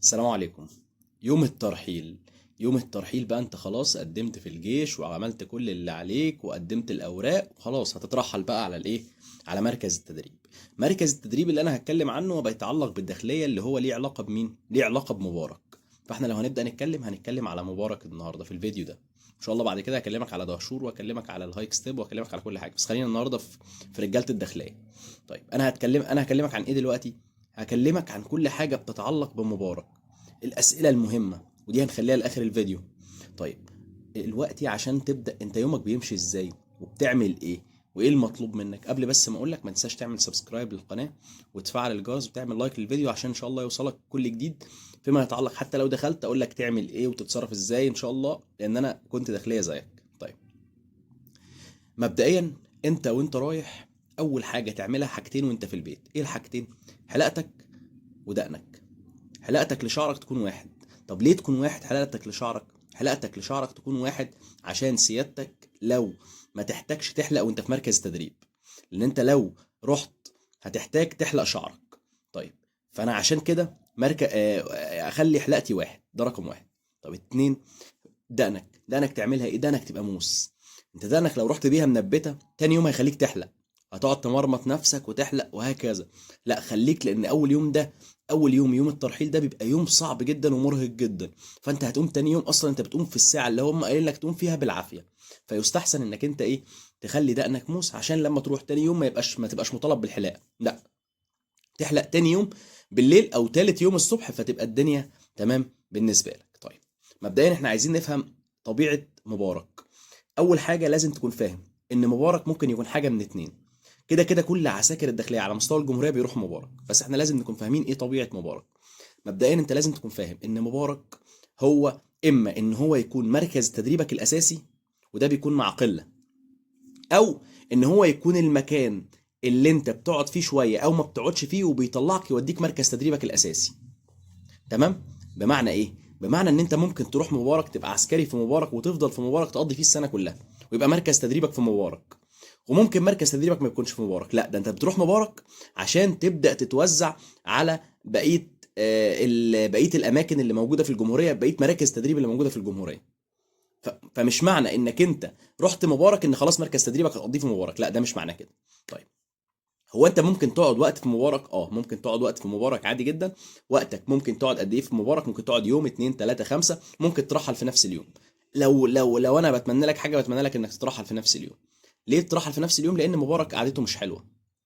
السلام عليكم. يوم الترحيل. يوم الترحيل بقى انت خلاص قدمت في الجيش وعملت كل اللي عليك وقدمت الاوراق وخلاص هتترحل بقى على الايه، على مركز التدريب. مركز التدريب اللي انا هتكلم عنه بيتعلق بالداخلية، اللي هو ليه علاقة بمين؟ ليه علاقة بمبارك. فاحنا لو هنبدأ هنتكلم على مبارك النهارده في الفيديو ده ان شاء الله. بعد كده هكلمك على دهشور واكلمك على الهايك ستيب واكلمك على كل حاجه، بس خلينا النهارده في رجاله الداخليه. طيب انا هكلمك عن ايه دلوقتي؟ هكلمك عن كل حاجه بتتعلق بمبارك، الأسئلة المهمة، ودي هنخليها لآخر الفيديو. طيب دلوقتي عشان تبدأ انت يومك بيمشي ازاي وبتعمل ايه وايه المطلوب منك، قبل بس ما اقولك ما تنساش تعمل سبسكرايب للقناة وتفعل الجرس وتعمل لايك للفيديو عشان ان شاء الله يوصلك كل جديد فيما يتعلق. حتى لو دخلت اقولك تعمل ايه وتتصرف ازاي ان شاء الله، لان انا كنت داخلية زيك. طيب مبدئيا وانت رايح، اول حاجة تعملها حاجتين وانت في البيت. ايه الحاجتين؟ حلاقتك ودقنك. حلاقتك لشعرك تكون واحد. طب ليه تكون واحد حلاقتك لشعرك؟ حلاقتك لشعرك تكون واحد عشان سيادتك لو ما تحتاجش تحلق وانت في مركز تدريب، لان انت لو رحت هتحتاج تحلق شعرك. طيب فانا عشان كده اخلي حلقتي واحد، ده رقم واحد. طب اتنين، دقنك تعملها ايه؟ دقنك تبقى موس. انت دقنك لو رحت بيها منبته تاني يوم هيخليك تحلق، هتقعد تمرمط نفسك وتحلق وهكذا. لا خليك، لان اول يوم ده، اول يوم، يوم الترحيل ده بيبقى يوم صعب جدا ومرهق جدا. فانت هتقوم تاني يوم، اصلا انت بتقوم في الساعه اللي هم قايلين لك تقوم فيها بالعافيه. فيستحسن انك انت ايه، تخلي دقنك موس عشان لما تروح تاني يوم ما تبقاش مطالب بالحلاقه. لا، تحلق تاني يوم بالليل او تالت يوم الصبح، فتبقى الدنيا تمام بالنسبه لك. طيب مبدئيا احنا عايزين نفهم طبيعه مبارك. اول حاجه لازم تكون فاهم ان مبارك ممكن يكون حاجه من اتنين. كده كده كل عساكر الداخليه على مستوى الجمهوريه بيروحوا مبارك، بس احنا لازم نكون فاهمين ايه طبيعه مبارك. مبدئيا انت لازم تكون فاهم ان مبارك هو اما ان هو يكون مركز تدريبك الاساسي، وده بيكون مع قله، او ان هو يكون المكان اللي انت بتقعد فيه شويه او ما بتقعدش فيه وبيطلعك يوديك مركز تدريبك الاساسي. تمام؟ بمعنى ايه؟ بمعنى ان انت ممكن تروح مبارك تبقى عسكري في مبارك وتفضل في مبارك تقضي فيه السنه كلها ويبقى مركز تدريبك في مبارك. وممكن مركز تدريبك ما يكونش في مبارك، لا ده انت بتروح مبارك عشان تبدا تتوزع على بقيه الاماكن اللي موجوده في الجمهوريه، بقيه مراكز تدريب اللي موجوده في الجمهوريه. فمش معنى انك انت رحت مبارك ان خلاص مركز تدريبك هتقضيه في مبارك، لا ده مش معنى كده. طيب هو انت ممكن تقعد وقت في مبارك، ممكن تقعد وقت في مبارك عادي جدا. وقتك ممكن تقعد قد ايه في مبارك؟ ممكن تقعد يوم، اتنين، تلاتة، خمسة، ممكن ترحل في نفس اليوم. لو انا بتمنى لك حاجه، بتمنى لك انك تترحل في نفس اليوم. ليه تترحل في نفس اليوم؟ لان مبارك قعدته مش حلوه،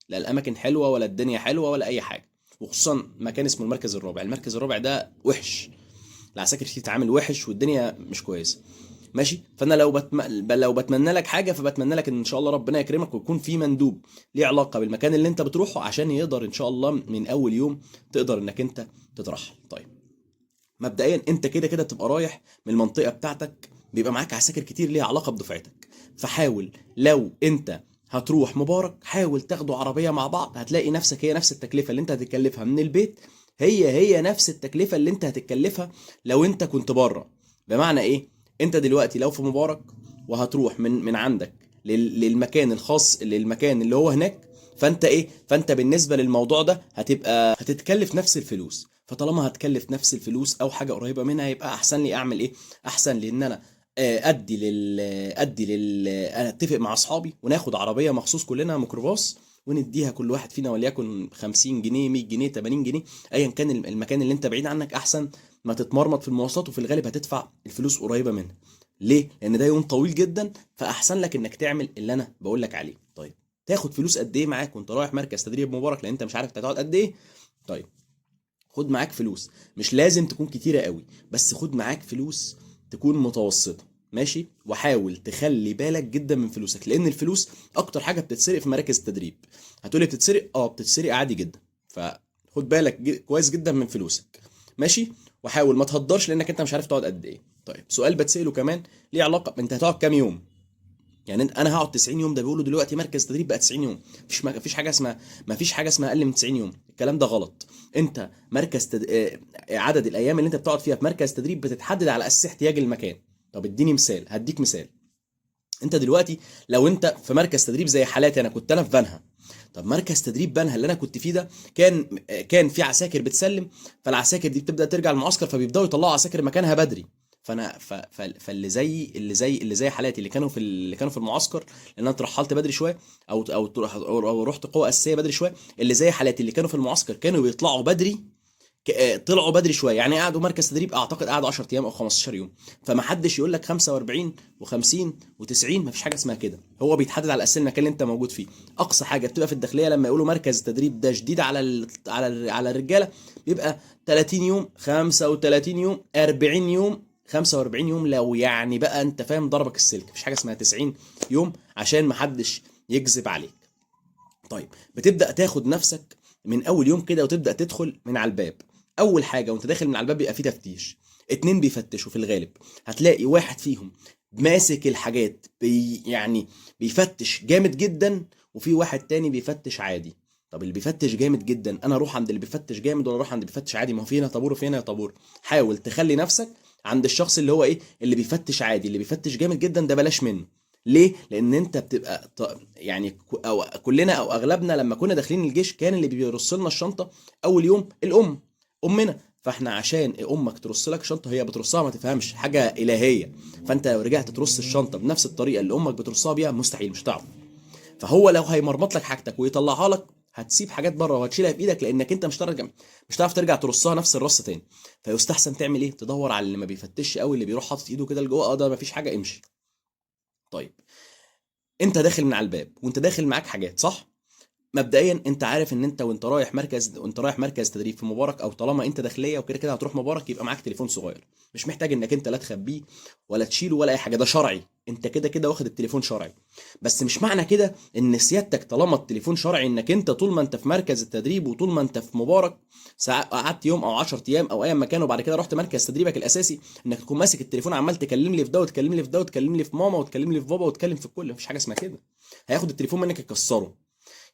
لا الاماكن حلوه ولا الدنيا حلوه ولا اي حاجه. وخصوصا مكان اسمه المركز الرابع، المركز الرابع ده وحش، العساكر فيه بتتعامل وحش والدنيا مش كويسه. ماشي؟ فانا لو بتمنى لك حاجه فبتمنى لك ان شاء الله ربنا يكرمك ويكون في مندوب ليه علاقه بالمكان اللي انت بتروحه عشان يقدر ان شاء الله من اول يوم تقدر انك انت تترحل. طيب مبدئيا انت كده كده بتبقى رايح من المنطقه بتاعتك، بيبقى معاك عساكر كتير ليها علاقه بدفعتك. فحاول لو انت هتروح مبارك حاول تاخدوا عربيه مع بعض، هتلاقي نفسك هي نفس التكلفه اللي انت هتتكلفها من البيت، هي نفس التكلفه اللي انت هتتكلفها لو انت كنت بره. بمعنى ايه؟ انت دلوقتي لو في مبارك وهتروح من عندك للمكان الخاص، للمكان اللي هو هناك، فانت بالنسبه للموضوع ده هتتكلف نفس الفلوس. فطالما هتكلف نفس الفلوس او حاجه قريبه منها، يبقى احسن لي اعمل ايه؟ احسن لي ان انا انا اتفق مع اصحابي وناخد عربيه مخصوص كلنا ميكروباص، ونديها كل واحد فينا وليكن 50 جنيه، 100 جنيه، 80 جنيه، ايا كان المكان اللي انت بعيد عنك، احسن ما تتمرمط في المواصلات وفي الغالب هتدفع الفلوس قريبه منها. ليه؟ لان ده يوم طويل جدا، فاحسن لك انك تعمل اللي انا بقول لك عليه. طيب تاخد فلوس قد ايه معاك وانت رايح مركز تدريب مبارك؟ لان انت مش عارف انت هتقعد قد ايه. طيب خد معاك فلوس، مش لازم تكون كتيرة قوي، بس خد معاك فلوس تكون متوسطة. ماشي؟ وحاول تخلي بالك جدا من فلوسك، لان الفلوس اكتر حاجة بتتسرق في مراكز التدريب. هتقولي بتتسرق؟ بتتسرق عادي جدا. فخد بالك كويس جدا من فلوسك. ماشي؟ وحاول ما تهدرش لانك انت مش عارف تقعد قد ايه. طيب سؤال بتسأله كمان ليه علاقة، انت هتقعد كام يوم؟ يعني انا هقعد 90 يوم، ده بيقولوا دلوقتي مركز تدريب بقى 90 يوم. مفيش حاجه اسمها اقل من 90 يوم، الكلام ده غلط. انت مركز عدد الايام اللي انت بتقعد فيها في مركز تدريب بتتحدد على اساس احتياج المكان. طب اديني مثال، هديك مثال. انت دلوقتي لو انت في مركز تدريب زي حالاتي، انا كنت في بنها، طب مركز تدريب بنها اللي انا كنت فيه ده كان في عساكر بتسلم، فالعساكر دي بتبدا ترجع المعسكر، فبيبداوا يطلعوا عساكر مكانها بدري. فانا فاللي زي حالاتي اللي كانوا في المعسكر، لان انا اترحلت بدري شويه، او رحت قوه اساسيه بدري شويه. اللي زي حالاتي اللي كانوا في المعسكر كانوا بيطلعوا بدري، طلعوا بدري شويه، يعني قعدوا مركز تدريب اعتقد قعدوا 10 ايام او 15 يوم. فما حدش يقول لك 45 و50 و90، ما فيش حاجه اسمها كده. هو بيتحدد على اساس المكان اللي انت موجود فيه. اقصى حاجه بتبقى في الداخليه لما يقولوا مركز التدريب ده جديد على الرجاله، بيبقى 30 يوم، 35 يوم، 40 يوم، 45 يوم. لو يعني بقى انت فاهم ضربك السلك، مفيش حاجه اسمها 90 يوم عشان ما حدش يكذب عليك. طيب بتبدا تاخد نفسك من اول يوم كده، وتبدا تدخل من على الباب. اول حاجه وانت داخل من على الباب بيبقى فيه تفتيش. اتنين بيفتشوا في الغالب. هتلاقي واحد فيهم ماسك الحاجات يعني بيفتش جامد جدا، وفي واحد تاني بيفتش عادي. طب اللي بيفتش جامد جدا، انا اروح عند اللي بيفتش جامد ولا اروح عند اللي بيفتش عادي؟ ما هو في هنا طابور وفي هنا طابور. حاول تخلي نفسك عند الشخص اللي هو ايه، اللي بيفتش عادي. اللي بيفتش جامد جدا ده بلاش منه. ليه؟ لان انت بتبقى يعني او كلنا او اغلبنا لما كنا داخلين الجيش كان اللي بيرص لنا الشنطه اول يوم امنا. فاحنا عشان امك ترص لك شنطه، هي بترصها ما تفهمش حاجه الهيه. فانت لو رجعت ترص الشنطه بنفس الطريقه اللي امك بترصها بيها، مستحيل، مش هتعرف. فهو لو هيمرمط لك حاجتك ويطلعها لك، هتسيب حاجات بره وهتشيلها في ايدك، لانك انت مش هتعرف ترجع ترصها نفس الرص تاني. فيستحسن تعمل ايه؟ تدور على اللي ما بيفتش قوي، اللي بيروح حاطط ايده كده لجوه، ده ما فيش حاجه، امشي. طيب انت داخل من على الباب وانت داخل معاك حاجات، صح؟ مبدئيا انت عارف ان انت وانت رايح مركز تدريب في مبارك، او طالما انت داخليه وكده كده هتروح مبارك، يبقى معاك تليفون صغير. مش محتاج انك انت لا تخبيه ولا تشيله ولا اي حاجه، ده شرعي. انت كده كده واخد التليفون شرعي. بس مش معنى كده ان سيادتك طالما التليفون شرعي انك انت طول ما انت في مركز التدريب وطول ما انت في مبارك ساعات قعدت يوم او 10 ايام او اي مكان، وبعد كده رحت مركز تدريبك الاساسي، انك تكون ماسك التليفون عمال تكلم لي في ده وتكلم لي في ده وتكلم لي في ماما وتكلم لي في بابا وتكلم في الكل. مفيش حاجه اسمها كده. هياخد التليفون منك يكسره.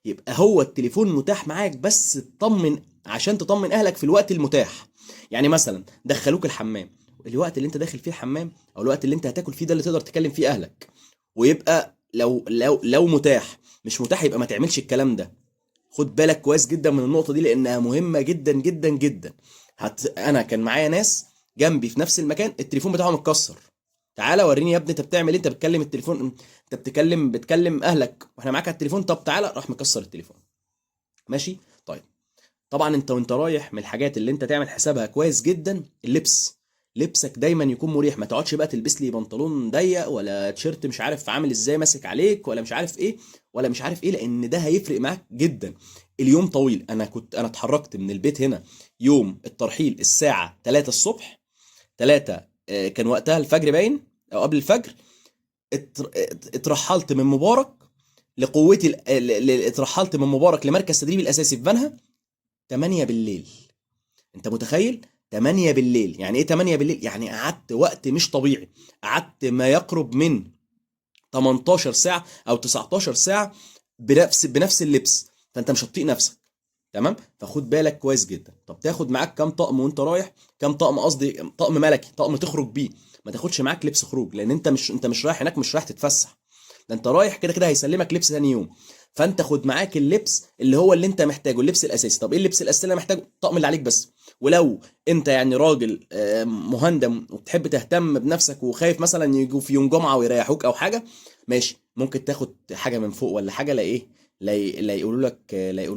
يبقى هو التليفون متاح معاك بس تطمن، عشان تطمن اهلك في الوقت المتاح. يعني مثلا دخلوك الحمام، الوقت اللي انت داخل فيه الحمام او الوقت اللي انت هتاكل فيه ده اللي تقدر تكلم فيه اهلك. ويبقى لو متاح. مش متاح يبقى ما تعملش الكلام ده. خد بالك كويس جدا من النقطة دي لانها مهمة جدا جدا جدا. انا كان معايا ناس جنبي في نفس المكان التليفون بتاعهم اتكسر. تعالى وريني يا ابني انت بتعمل ايه، انت بتكلم التليفون، انت بتكلم اهلك واحنا معاك على التليفون، طب تعالى، راح مكسر التليفون. ماشي. طيب طبعا انت وانت رايح من الحاجات اللي انت تعمل حسابها كويس جدا اللبس. لبسك دايما يكون مريح. ما تقعدش بقى تلبس لي بنطلون ضيق ولا تيشيرت مش عارف عامل ازاي ماسك عليك ولا مش عارف ايه ولا مش عارف ايه، لان ده هيفرق معاك جدا. اليوم طويل. انا اتحركت من البيت هنا يوم الترحيل الساعة 3 الصبح. 3 كان وقتها الفجر باين او قبل الفجر. اترحلت من مبارك لقوتي اترحلت من مبارك لمركز تدريبي الاساسي في بنها 8 بالليل. انت متخيل؟ 8 بالليل يعني ايه 8 بالليل؟ يعني قعدت وقت مش طبيعي. قعدت ما يقرب من 18 ساعة او 19 ساعة بنفس اللبس. فانت مش هتطيق نفسك. تمام. فخد بالك كويس جدا. طب تاخد معاك كام طقم وانت رايح؟ كام طقم؟ قصدي طقم ملكي، طقم تخرج بيه. ما تاخدش معاك لبس خروج، لان انت مش رايح هناك مش رايح تتفسح. ده انت رايح كده كده هيسلمك لبس ثاني يوم. فانت خد معاك اللبس اللي هو اللي انت محتاجه، اللبس الاساسي. طب ايه اللبس الاساسي اللي انا محتاجه؟ الطقم اللي عليك بس. ولو انت يعني راجل مهندم وبتحب تهتم بنفسك وخايف مثلا يجوا في يوم جمعه ويريحوك او حاجه، ماشي، ممكن تاخد حاجه من فوق ولا حاجه. لا ايه، لا يقولوا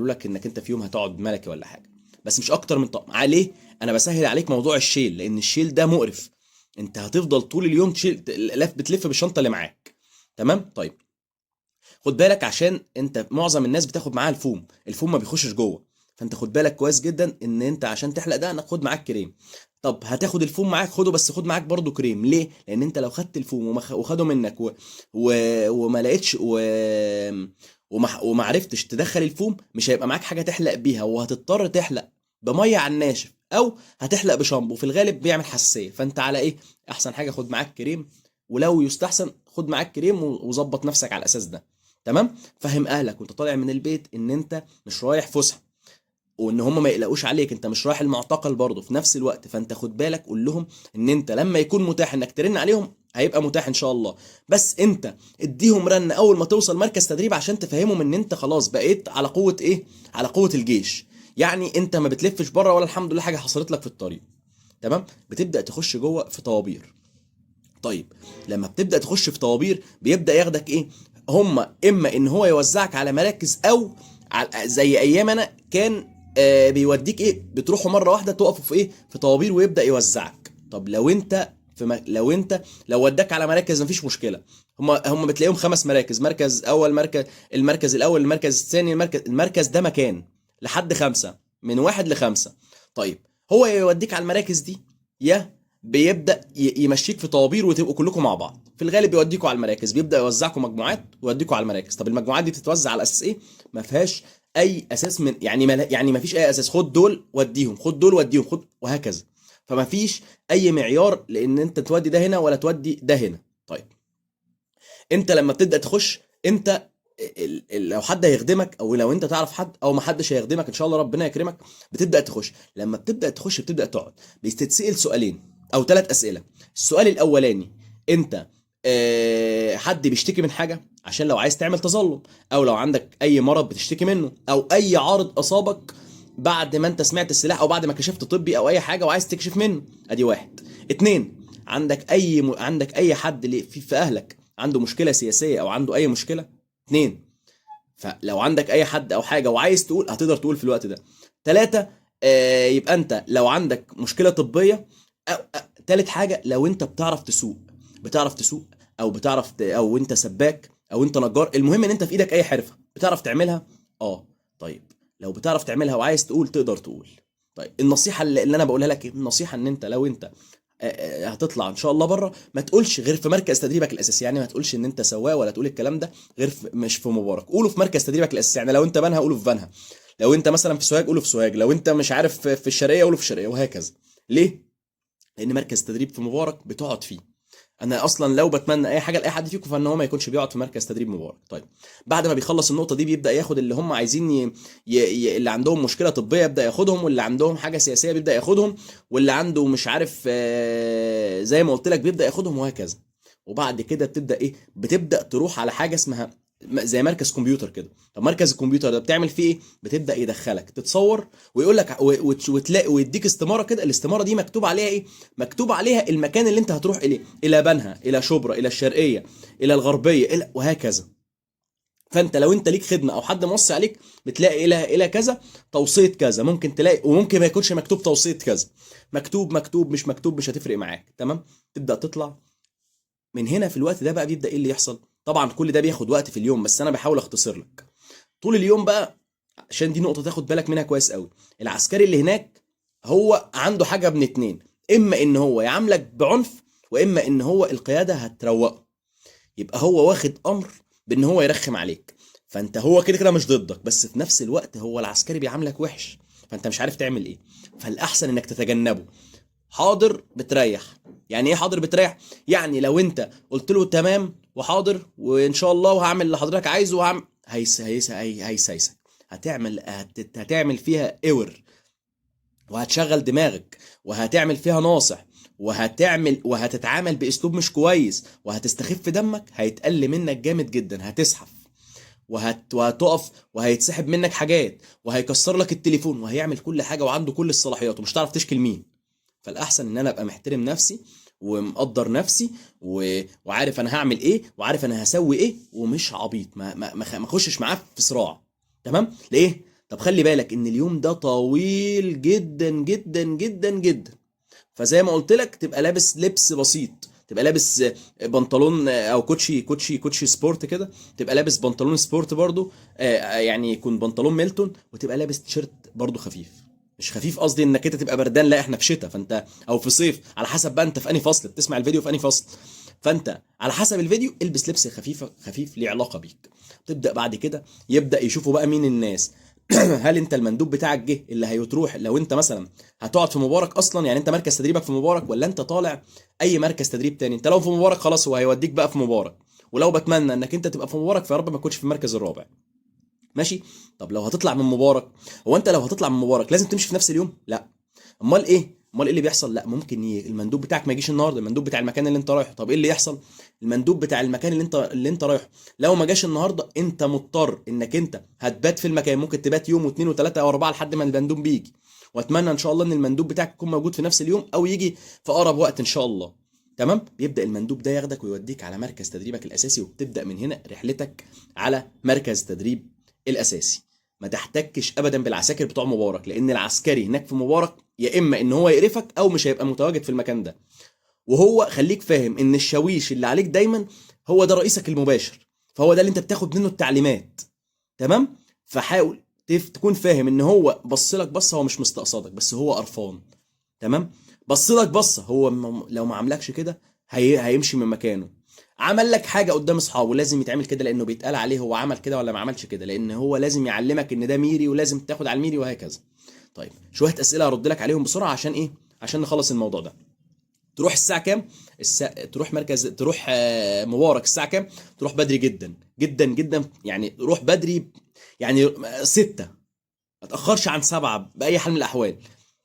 لك انك انت في يوم هتقعد ملكي ولا حاجه. بس مش اكتر من طقم عليه. انا بسهل عليك موضوع الشيل، لان الشيل ده مقرف. انت هتفضل طول اليوم بتلف بالشنطه اللي معاك. تمام. طيب خد بالك عشان انت معظم الناس بتاخد معاها الفوم ما بيخشش جوه. فانت خد بالك كويس جدا ان انت عشان تحلق ده خد معاك كريم. طب هتاخد الفوم معاك خده، بس خد معاك برضو كريم. ليه؟ لان انت لو خدت الفوم وخده منك و... وما لقيتش وما عرفتش تدخل الفوم، مش هيبقى معاك حاجه تحلق بيها، وهتضطر تحلق بميه على الناشف او هتحلق بشامبو، في الغالب بيعمل حساسيه. فانت على ايه؟ احسن حاجه خد معاك كريم. ولو يستحسن خد معاك كريم وظبط نفسك على الاساس ده. تمام. فهم اهلك وانت طالع من البيت ان انت مش رايح فسحه، وان هم ما يقلقوش عليك. انت مش رايح المعتقل برضه في نفس الوقت. فانت خد بالك، قول لهم ان انت لما يكون متاح انك ترن عليهم هيبقى متاح ان شاء الله. بس انت اديهم رن اول ما توصل مركز تدريب عشان تفهمهم ان انت خلاص بقيت على قوه ايه، على قوه الجيش. يعني انت ما بتلفش بره ولا الحمد لله حاجه حصلت لك في الطريق. تمام. بتبدا تخش جوه في طوابير. طيب لما بتبدا تخش في طوابير بيبدا ياخدك ايه، هما اما ان هو يوزعك على مراكز، او زي ايام انا كان بيوديك ايه، بتروحوا مره واحده تقفوا في ايه، في طوابير ويبدا يوزعك. طب لو انت لو وداك على مراكز مفيش مشكله. هم بتلاقيهم 5 مراكز، مركز اول، المركز الاول، المركز الثاني، المركز ده مكان لحد 5، من 1 ل5. طيب هو يوديك على المراكز دي، يا بيبدا يمشيك في طوابير وتبقوا كلكم مع بعض. في الغالب بيوديكوا على المراكز، بيبدا يوزعكم مجموعات ويوديكوا على المراكز. طب المجموعات دي بتتوزع على اساس ايه؟ ما فيهاش اي اساس، من يعني ما فيش اي اساس، خد دول وديهم، خد دول وديهم، خد، وهكذا. فما فيش اي معيار لان انت تودي ده هنا ولا تودي ده هنا. طيب انت لما بتبدا تخش، انت لو حد هيخدمك او لو انت تعرف حد او ما حدش هيخدمك ان شاء الله ربنا يكرمك، بتبدا تخش. لما بتبدا تخش بتبدا تقعد، بتتسال سؤالين او 3 اسئله. السؤال الاولاني، انت حد بيشتكي من حاجه عشان لو عايز تعمل تظلم، او لو عندك اي مرض بتشتكي منه، او اي عارض اصابك بعد ما انت سمعت السلاح او بعد ما كشفت طبي او اي حاجه وعايز تكشف منه. ادي 1. 2، عندك اي حد في اهلك عنده مشكله سياسيه او عنده اي مشكله. 2، فلو عندك اي حد او حاجه وعايز تقول هتقدر تقول في الوقت ده. 3، يبقى انت لو عندك مشكله طبيه. تالت حاجه، لو انت بتعرف تسوق او او انت سباك او انت نجار، المهم ان انت في ايدك اي حرفه بتعرف تعملها. طيب لو بتعرف تعملها وعايز تقول تقدر تقول. طيب النصيحه اللي انا بقولها لك، النصيحه ان انت لو انت هتطلع ان شاء الله بره، ما تقولش غير في مركز تدريبك الاساسي. يعني ما تقولش ان انت سواق ولا تقول الكلام ده غير مش في مبارك، قوله في مركز تدريبك الاساسي. يعني لو انت بنها قوله في بنها، لو انت مثلا في سوهاج قوله في سوهاج، لو انت مش عارف في الشرقيه قوله في الشرقيه، وهكذا. ليه؟ لان مركز تدريب في مبارك بتقعد فيه. انا اصلا لو بتمنى اي حاجه لاي حد فيكم فان هو ما يكونش بيقعد في مركز تدريب مبارك. طيب بعد ما بيخلص النقطه دي بيبدا ياخد اللي هم عايزين اللي عندهم مشكله طبيه يبدا ياخدهم، واللي عندهم حاجه سياسيه بيبدا ياخدهم، واللي عنده مش عارف زي ما قلت لك بيبدا ياخدهم، وهكذا. وبعد كده بتبدا تروح على حاجه اسمها زي مركز كمبيوتر كده. طب مركز الكمبيوتر ده بتعمل فيه ايه؟ بتبدا يدخلك تتصور ويقول لك وتلاقي ويديك استماره كده. الاستماره دي مكتوب عليها ايه؟ مكتوب عليها المكان اللي انت هتروح اليه، الى بنها، الى شبرا، الى الشرقيه، الى الغربيه، الى وهكذا. فانت لو انت ليك خدمه او حد موصي عليك بتلاقي الى كذا توصيه كذا، ممكن تلاقي، وممكن ما يكونش مكتوب توصيه كذا، مكتوب مش مكتوب مش هتفرق معاك. تمام. تبدا تطلع من هنا. في الوقت ده بقى بيبدا ايه اللي يحصل؟ طبعا كل ده بياخد وقت في اليوم، بس انا بحاول اختصر لك. طول اليوم بقى، عشان دي نقطه تاخد بالك منها كويس قوي. العسكري اللي هناك هو عنده حاجه من اتنين، اما ان هو يعاملك بعنف، واما ان هو القياده هتروقه. يبقى هو واخد امر بان هو يرخم عليك. فانت هو كده كده مش ضدك، بس في نفس الوقت هو العسكري بيعاملك وحش، فانت مش عارف تعمل ايه. فالاحسن انك تتجنبه. حاضر بتريح. يعني ايه حاضر بتريح؟ يعني لو انت قلت له تمام وحاضر وان شاء الله وهعمل اللي حضرتك عايزه وهعمل، هيسيسك. هتعمل فيها اور، وهتشغل دماغك، وهتعمل فيها ناصح، وهتتعامل باسلوب مش كويس، وهتستخف دمك، هيتقل منك جامد جدا، هتزحف وهتقف، وهيتسحب منك حاجات، وهيكسر لك التليفون، وهيعمل كل حاجه، وعنده كل الصلاحيات، ومش هتعرف تشكي مين. فالاحسن ان انا ابقى محترم نفسي ومقدر نفسي وعارف انا هعمل ايه، وعارف انا هسوي ايه، ومش عبيط، ما اخشش معاه في صراع. تمام. ليه؟ طب خلي بالك ان اليوم ده طويل جدا جدا جدا جدا. فزي ما قلت لك تبقى لابس لبس بسيط، تبقى لابس بنطلون او كوتشي سبورت كده، تبقى لابس بنطلون سبورت برضو، يعني يكون بنطلون ميلتون، وتبقى لابس تيشيرت برضو خفيف. مش خفيف قصدي انك انت تبقى بردان، لا احنا في شتاء، فانت او في صيف، على حسب بقى انت في انهي فصل بتسمع الفيديو، في انهي فصل. فانت على حسب الفيديو البس لبس خفيف ليه علاقه بيك. تبدا بعد كده يبدا يشوفوا بقى مين الناس. هل انت المندوب بتاعك جه اللي هيتروح لو انت مثلا هتقعد في مبارك اصلا، يعني انت مركز تدريبك في مبارك، ولا انت طالع اي مركز تدريب تاني؟ انت لو في مبارك خلاص هو هيوديك بقى في مبارك، ولو بتمنى انك انت تبقى في مبارك فيا رب ما تكونش في المركز الرابع. ماشي. طب لو هتطلع من مبارك، هو انت لو هتطلع من مبارك لازم تمشي في نفس اليوم؟ لا. امال ايه اللي بيحصل؟ لا ممكن المندوب بتاعك ما يجيش النهارده، المندوب بتاع المكان اللي انت رايحه. طب ايه اللي يحصل؟ المندوب بتاع المكان اللي انت رايحه لو ما جاش النهارده، انت مضطر انك انت هتبات في المكان، ممكن تبات يوم واثنين وثلاثه او اربعه لحد ما المندوب بيجي. واتمنى ان شاء الله ان المندوب بتاعك يكون موجود في نفس اليوم او يجي في اقرب وقت ان شاء الله. تمام. بيبدا المندوب ده ياخدك ويوديك على مركز تدريبك الاساسي، وبتبدا من هنا رحلتك على مركز تدريب الاساسي. ما تحتكش ابدا بالعساكر بتوع مبارك، لان العسكري هناك في مبارك يا اما ان هو يقرفك او مش هيبقى متواجد في المكان ده. وهو خليك فاهم ان الشاويش اللي عليك دايما هو ده رئيسك المباشر، فهو ده اللي انت بتاخد منه التعليمات. تمام. فحاول تكون فاهم ان هو بص لك بصه، هو مش مستقصدك بس هو قرفان. تمام. بص لك بصه، هو لو ما عملكش كده هيمشي من مكانه. عمل لك حاجه قدام اصحابه لازم يتعمل كده، لانه بيتقال عليه هو عمل كده ولا ما عملش كده، لان هو لازم يعلمك ان ده ميري ولازم تاخد على الميري وهكذا. طيب شويه اسئله هرد لك عليهم بسرعه عشان ايه؟ عشان نخلص الموضوع ده. تروح الساعه كام؟ تروح مبارك الساعه كام؟ تروح بدري جدا جدا جدا، يعني روح بدري، يعني 6. ما تاخرش عن 7 باي حال من الاحوال.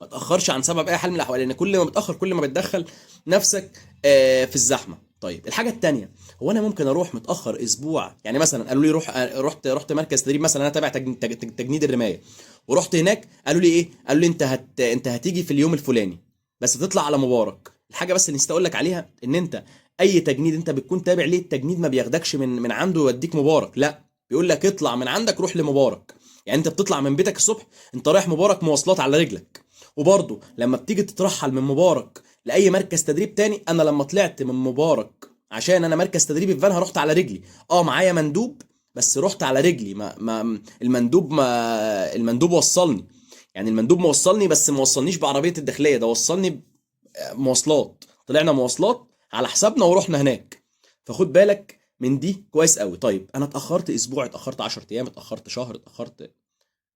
ما تاخرش عن 7 باي حال من الاحوال، لان كل ما بتاخر كل ما بتدخل نفسك في الزحمه. طيب الحاجه الثانيه، هو انا ممكن اروح متاخر اسبوع؟ يعني مثلا قالوا لي روح، رحت مركز تدريب مثلا، انا تابع تجنيد الرمايه، ورحت هناك قالوا لي ايه؟ قالوا لي انت هتيجي في اليوم الفلاني بس تطلع على مبارك. الحاجه بس اللي نسيت اقول لك عليها، ان انت اي تجنيد انت بتكون تابع ليه، التجنيد ما بياخدكش من عنده يوديك مبارك، لا بيقول لك اطلع من عندك روح لمبارك. يعني انت بتطلع من بيتك الصبح، انت رايح مبارك مواصلات على رجلك. وبرضه لما بتيجي تترحل من مبارك لاي مركز تدريب تاني، انا لما طلعت من مبارك عشان انا مركز تدريبي في فالها رحت على رجلي. معايا مندوب بس رحت على رجلي. المندوب وصلني. يعني المندوب موصلني بس موصلنيش بعربيه الداخليه، ده وصلني مواصلات، طلعنا مواصلات على حسابنا ورحنا هناك. فخد بالك من دي كويس قوي. طيب انا اتاخرت اسبوع، اتاخرت 10 ايام، اتاخرت شهر، اتاخرت،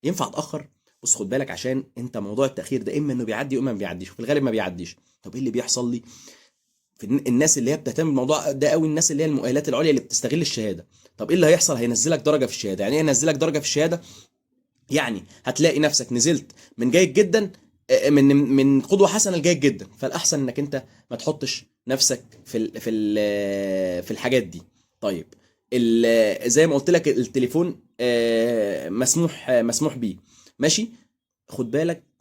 ينفع اتاخر؟ بص خد بالك، عشان انت موضوع التاخير ده اما انه بيعدي واما ما بيعديش، وفي الغالب ما بيعديش. طب ايه اللي بيحصل لي؟ في الناس اللي هي بتهتم بالموضوع ده قوي، الناس اللي هي المؤهلات العليا اللي بتستغل الشهاده. طب ايه اللي هيحصل؟ هينزلك درجه في الشهاده. يعني ايه ينزلك درجه في الشهاده؟ يعني هتلاقي نفسك نزلت من جيد جدا، من قدوه حسنه لجيد جدا. فالاحسن انك انت ما تحطش نفسك في الحاجات دي. طيب زي ما قلت لك التليفون مسموح بيه. ماشي. خد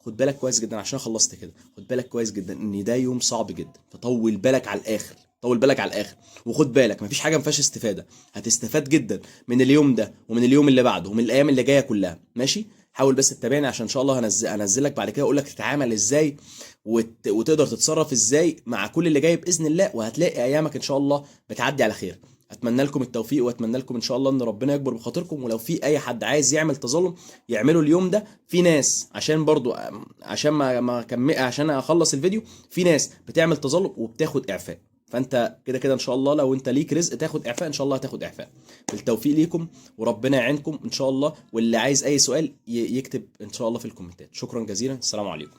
بالك كويس جدا عشان خلصت كده. خد بالك كويس جدا ان ده يوم صعب جدا، فطول بالك على الاخر، طول بالك على الاخر. وخد بالك مفيش حاجه ما فيهاش استفاده، هتستفاد جدا من اليوم ده ومن اليوم اللي بعده ومن الايام اللي جايه كلها. ماشي. حاول بس تتابعني عشان ان شاء الله هنزلك بعد كده اقول لك تتعامل ازاي وتقدر تتصرف ازاي مع كل اللي جاي باذن الله، وهتلاقي ايامك ان شاء الله بتعدي على خير. اتمنى لكم التوفيق، واتمنى لكم ان شاء الله ان ربنا يكبر بخاطركم. ولو في اي حد عايز يعمل تظلم يعمله اليوم ده. في ناس عشان برضو عشان اخلص الفيديو، في ناس بتعمل تظلم وبتاخد اعفاء. فانت كده كده ان شاء الله لو انت ليك رزق تاخد اعفاء ان شاء الله هتاخد اعفاء. بالتوفيق ليكم وربنا يعينكم ان شاء الله. واللي عايز اي سؤال يكتب ان شاء الله في الكومنتات. شكرا جزيلا، السلام عليكم.